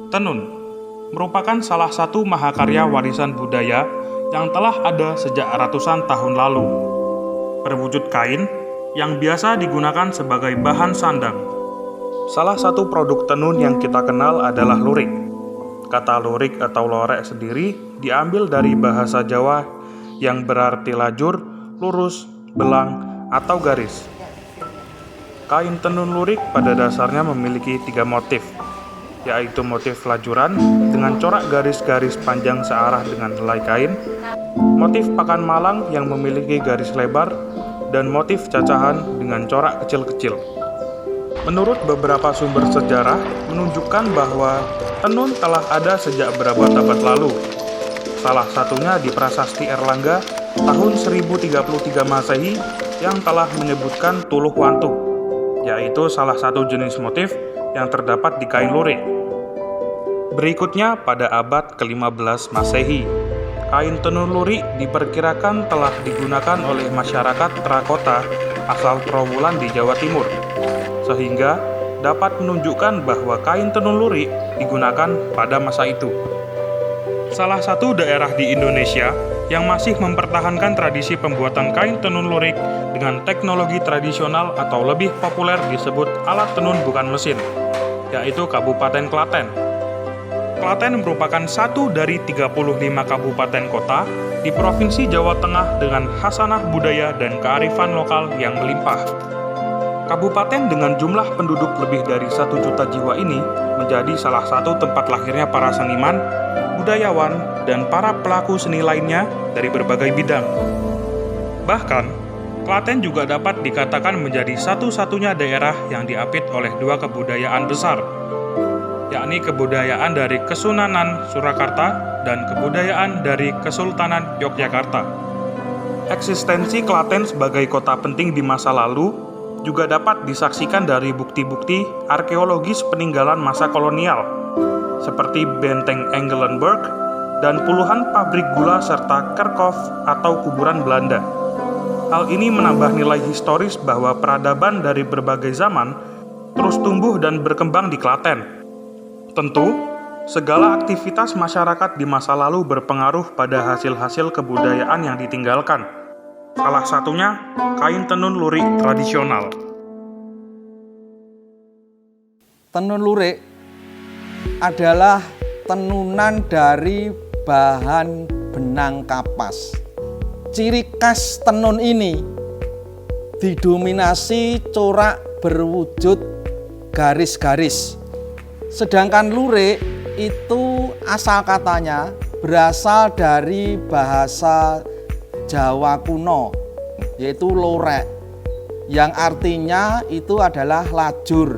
Tenun merupakan salah satu mahakarya warisan budaya yang telah ada sejak ratusan tahun lalu. Berwujud kain yang biasa digunakan sebagai bahan sandang. Salah satu produk tenun yang kita kenal adalah lurik. Kata lurik atau lorek sendiri diambil dari bahasa Jawa yang berarti lajur, lurus, belang, atau garis. Kain tenun lurik pada dasarnya memiliki 3 motif, yaitu motif lajuran dengan corak garis-garis panjang searah dengan helai kain, motif pakan malang yang memiliki garis lebar, dan motif cacahan dengan corak kecil-kecil. Menurut beberapa sumber sejarah menunjukkan bahwa tenun telah ada sejak berabad-abad lalu. Salah satunya di Prasasti Erlangga tahun 1033 Masehi yang telah menyebutkan tuluh wantu, yaitu salah satu jenis motif yang terdapat di kain lurik. Berikutnya pada abad ke-15 Masehi, kain tenun lurik diperkirakan telah digunakan oleh masyarakat Trakota asal Trowulan di Jawa Timur, sehingga dapat menunjukkan bahwa kain tenun lurik digunakan pada masa itu. Salah satu daerah di Indonesia yang masih mempertahankan tradisi pembuatan kain tenun lurik dengan teknologi tradisional atau lebih populer disebut alat tenun bukan mesin, yaitu Kabupaten Klaten. Klaten merupakan satu dari 35 kabupaten kota di Provinsi Jawa Tengah dengan khasanah budaya dan kearifan lokal yang melimpah. Kabupaten dengan jumlah penduduk lebih dari 1 juta jiwa ini menjadi salah satu tempat lahirnya para seniman, budayawan, dan para pelaku seni lainnya dari berbagai bidang. Bahkan, Klaten juga dapat dikatakan menjadi satu-satunya daerah yang diapit oleh 2 kebudayaan besar, yakni kebudayaan dari Kesunanan Surakarta dan kebudayaan dari Kesultanan Yogyakarta. Eksistensi Klaten sebagai kota penting di masa lalu juga dapat disaksikan dari bukti-bukti arkeologis peninggalan masa kolonial, seperti Benteng Engelenburg dan puluhan pabrik gula serta kerkhof atau kuburan Belanda. Hal ini menambah nilai historis bahwa peradaban dari berbagai zaman terus tumbuh dan berkembang di Klaten. Tentu, segala aktivitas masyarakat di masa lalu berpengaruh pada hasil-hasil kebudayaan yang ditinggalkan. Salah satunya kain tenun lurik tradisional. Tenun lurik adalah tenunan dari bahan benang kapas. Ciri khas tenun ini didominasi corak berwujud garis-garis. Sedangkan lurik itu asal katanya berasal dari bahasa Jawa kuno, yaitu lorek, yang artinya itu adalah lajur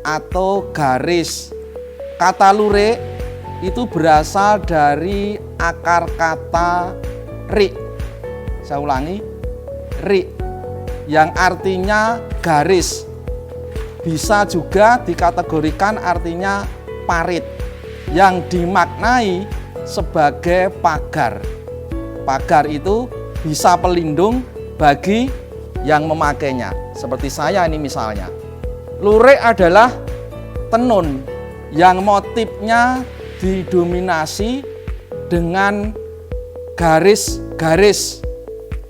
atau garis. Kata lurik itu berasal dari akar kata rik. Saya ulangi, rik, yang artinya garis. Bisa juga dikategorikan artinya parit, yang dimaknai sebagai pagar. Pagar itu bisa pelindung bagi yang memakainya. Seperti saya ini misalnya. Lurik adalah tenun yang motifnya didominasi dengan garis-garis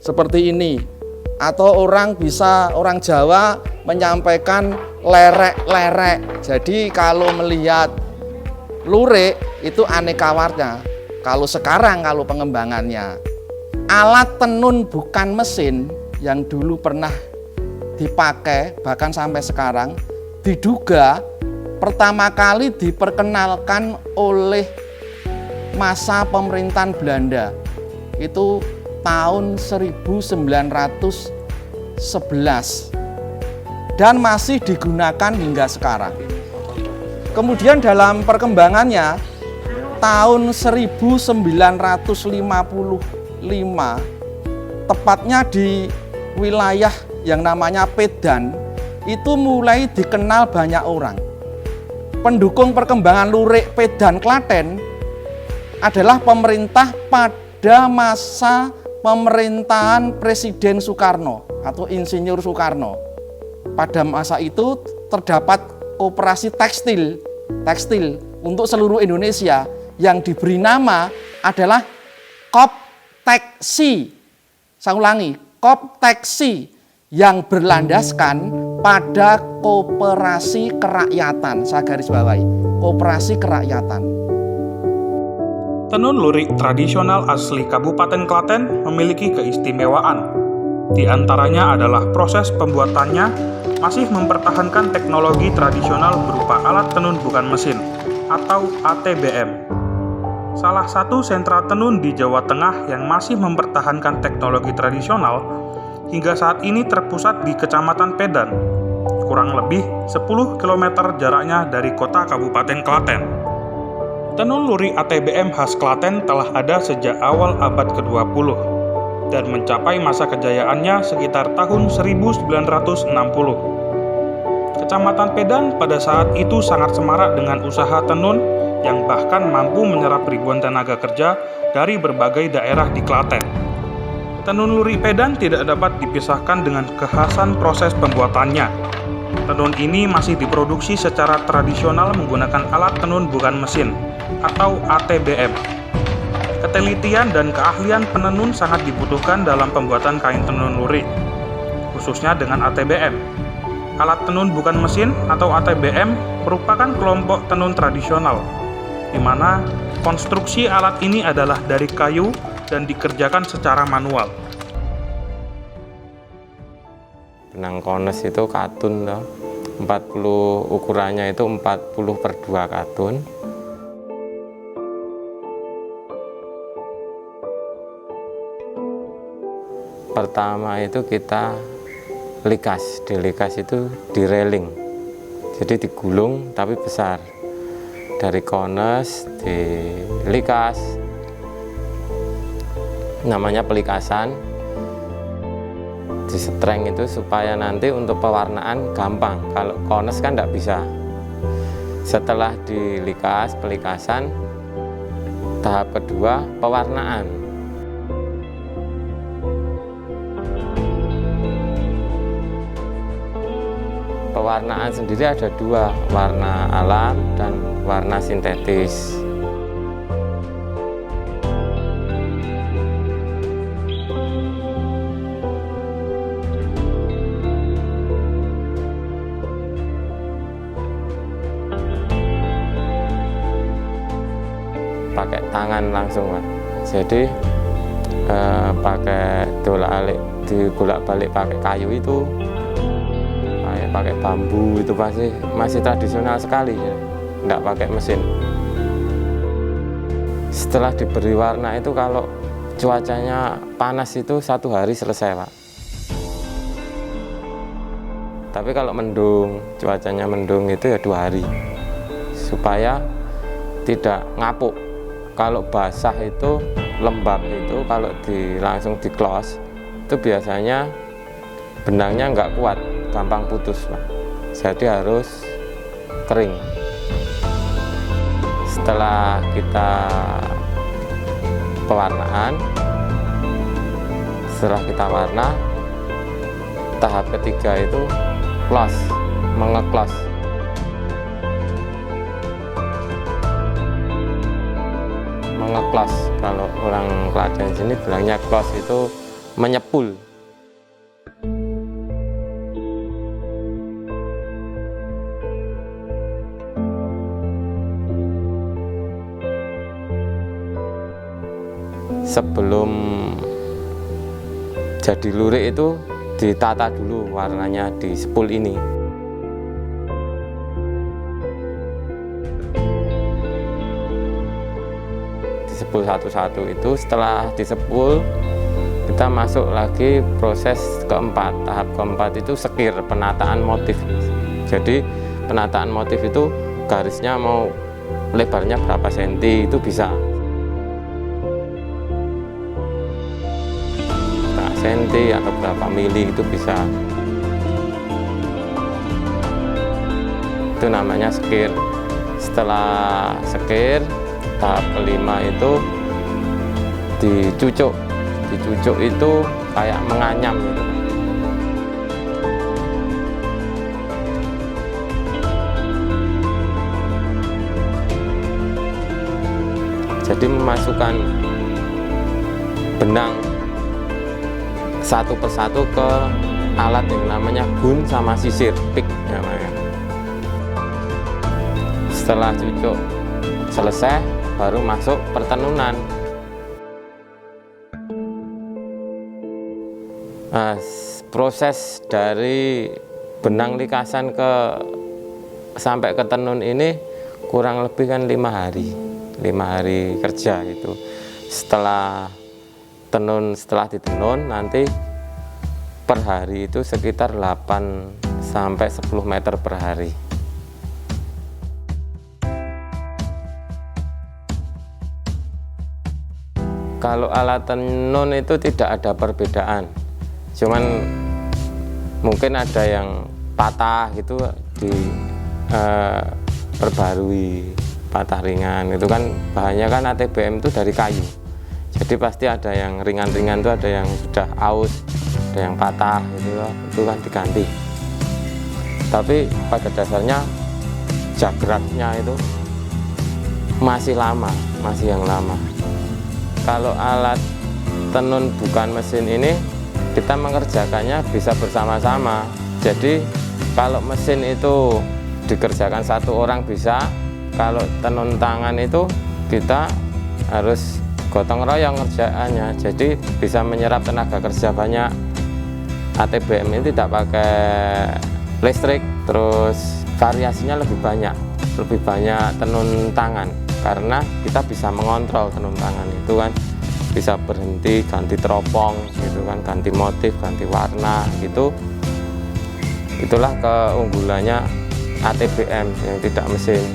seperti ini. Atau orang Jawa menyampaikan lerek-lerek. Jadi kalau melihat lurik itu aneka warna. Kalau sekarang pengembangannya, alat tenun bukan mesin yang dulu pernah dipakai bahkan sampai sekarang diduga pertama kali diperkenalkan oleh masa pemerintahan Belanda. Itu tahun 1911 dan masih digunakan hingga sekarang. Kemudian dalam perkembangannya tahun 1955, tepatnya di wilayah yang namanya Pedan, itu mulai dikenal banyak orang. Pendukung perkembangan lurik Pedan Klaten adalah pemerintah pada masa pemerintahan Presiden Soekarno atau Insinyur Soekarno. Pada masa itu terdapat koperasi tekstil untuk seluruh Indonesia yang diberi nama adalah Kopteksi. Saya ulangi, Kopteksi yang berlandaskan pada koperasi kerakyatan. Saya garis bawahi, koperasi kerakyatan. Tenun lurik tradisional asli Kabupaten Klaten memiliki keistimewaan. Di antaranya adalah proses pembuatannya masih mempertahankan teknologi tradisional berupa alat tenun bukan mesin atau ATBM. Salah satu sentra tenun di Jawa Tengah yang masih mempertahankan teknologi tradisional hingga saat ini terpusat di Kecamatan Pedan, kurang lebih 10 km jaraknya dari kota Kabupaten Klaten. Tenun lurik ATBM khas Klaten telah ada sejak awal abad ke-20 dan mencapai masa kejayaannya sekitar tahun 1960. Kecamatan Pedan pada saat itu sangat semarak dengan usaha tenun yang bahkan mampu menyerap ribuan tenaga kerja dari berbagai daerah di Klaten. Tenun lurik Pedan tidak dapat dipisahkan dengan kekhasan proses pembuatannya. Tenun ini masih diproduksi secara tradisional menggunakan alat tenun bukan mesin atau ATBM. Ketelitian dan keahlian penenun sangat dibutuhkan dalam pembuatan kain tenun lurik, khususnya dengan ATBM. Alat tenun bukan mesin atau ATBM merupakan kelompok tenun tradisional, di mana konstruksi alat ini adalah dari kayu dan dikerjakan secara manual. Benang kones itu katun, 40 ukurannya itu 40/2 katun. Pertama itu kita likas, di likas itu di railing, jadi digulung tapi besar. Dari kones di likas, namanya pelikasan, di setreng itu supaya nanti untuk pewarnaan gampang. Kalau kones kan tidak bisa. Setelah dilikas pelikasan, tahap kedua pewarnaan. Pewarnaan sendiri ada dua, warna alam dan warna sintetis. Pakai tangan langsung, Pak. Jadi pakai dolak-alik, dibolak-balik pakai kayu itu, pakai bambu itu masih tradisional sekali ya, tidak pakai mesin. Setelah diberi warna itu kalau cuacanya panas itu 1 hari selesai, Pak. Tapi kalau mendung, cuacanya mendung itu ya 2 hari, supaya tidak ngapuk. Kalau basah itu lembab itu kalau langsung di close itu biasanya benangnya nggak kuat, gampang putus, Pak. Jadi harus kering. Setelah kita pewarnaan, setelah kita warna, tahap ketiga itu close, mengeclose. Mengeclose, kalau orang Klaten sini bilangnya close itu menyepul. Sebelum jadi lurik itu ditata dulu warnanya di sepul ini. Disepul satu-satu itu, setelah disepul kita masuk lagi proses keempat. Tahap keempat itu sekir, penataan motif. Jadi penataan motif itu garisnya mau lebarnya berapa senti itu bisa. Senti atau berapa mili itu bisa. Itu namanya sekir. Setelah sekir, tahap kelima itu dicucuk. Dicucuk itu kayak menganyam gitu. Jadi memasukkan benang satu persatu ke alat yang namanya gun sama sisir, pik namanya. Setelah cucuk selesai, baru masuk pertenunan. Nah, proses dari benang likasan sampai ke tenun ini kurang lebih kan 5 hari kerja itu. Setelah ditenun nanti per hari itu sekitar 8 sampai 10 meter per hari. Kalau alat tenun itu tidak ada perbedaan, cuman mungkin ada yang patah gitu perbarui, patah ringan. Itu kan bahannya kan ATBM itu dari kayu, jadi pasti ada yang ringan-ringan, itu ada yang sudah aus, ada yang patah gitu, itu kan diganti. Tapi pada dasarnya jagratnya itu masih yang lama. Kalau alat tenun bukan mesin ini, kita mengerjakannya bisa bersama-sama. Jadi kalau mesin itu dikerjakan satu orang bisa, kalau tenun tangan itu kita harus gotong royong kerjaannya, jadi bisa menyerap tenaga kerja banyak. ATBM ini tidak pakai listrik, terus variasinya lebih banyak tenun tangan, karena kita bisa mengontrol tenun tangan itu kan, bisa berhenti, ganti teropong gitu kan, ganti motif, ganti warna gitu. Itulah keunggulannya ATBM yang tidak mesin.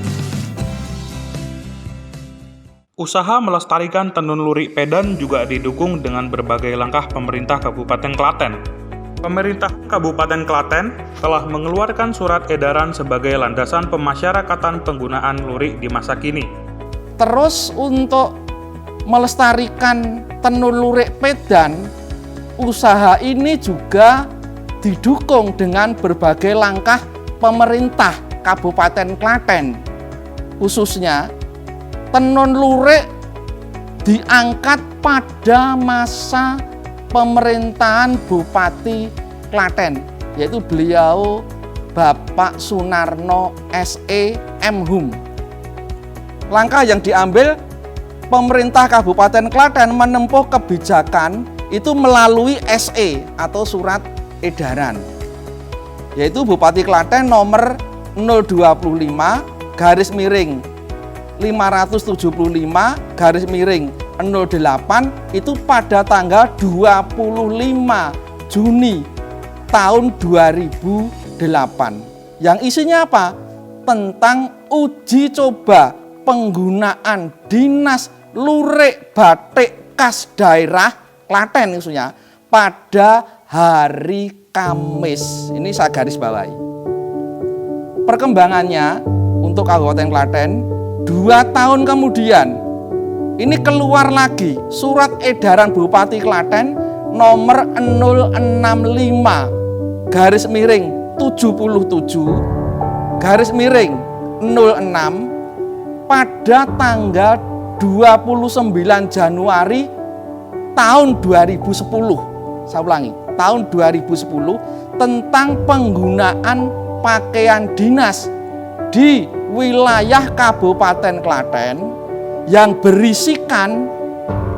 Usaha melestarikan tenun lurik Pedan juga didukung dengan berbagai langkah pemerintah Kabupaten Klaten. Pemerintah Kabupaten Klaten telah mengeluarkan surat edaran sebagai landasan pemasyarakatan penggunaan lurik di masa kini. Terus untuk melestarikan tenun lurik Pedan, usaha ini juga didukung dengan berbagai langkah pemerintah Kabupaten Klaten. Khususnya tenun lurik diangkat pada masa pemerintahan Bupati Klaten, yaitu beliau Bapak Sunarno SE M.Hum. Langkah yang diambil pemerintah Kabupaten Klaten menempuh kebijakan itu melalui SE atau surat edaran, yaitu Bupati Klaten nomor 025/575/08 itu pada tanggal 25 Juni tahun 2008. Yang isinya apa? Tentang uji coba penggunaan dinas lurik batik khas daerah Klaten isunya pada hari Kamis. Ini saya garis bawahi. Perkembangannya untuk Kabupaten Klaten 2 tahun kemudian ini keluar lagi surat edaran Bupati Klaten nomor 065/77/06 pada tanggal 29 Januari tahun 2010. Saya ulangi, tahun 2010 tentang penggunaan pakaian dinas di wilayah Kabupaten Klaten yang berisikan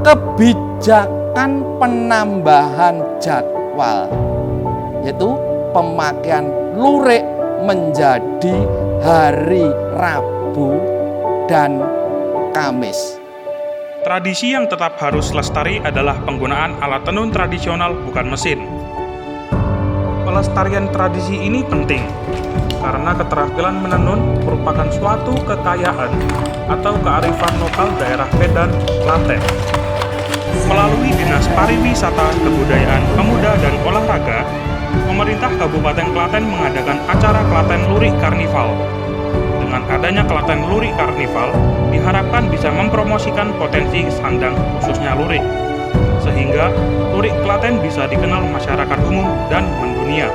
kebijakan penambahan jadwal, yaitu pemakaian lurik menjadi hari Rabu dan Kamis. Tradisi yang tetap harus lestari adalah penggunaan alat tenun tradisional bukan mesin. Pelestarian tradisi ini penting karena keterampilan menenun merupakan suatu kekayaan atau kearifan lokal daerah Pedan, Klaten. Melalui Dinas Pariwisata, Kebudayaan, Pemuda, dan Olahraga, pemerintah Kabupaten Klaten mengadakan acara Klaten Lurik Karnival. Dengan adanya Klaten Lurik Karnival, diharapkan bisa mempromosikan potensi sandang khususnya lurik, sehingga lurik Klaten bisa dikenal masyarakat umum dan mendunia.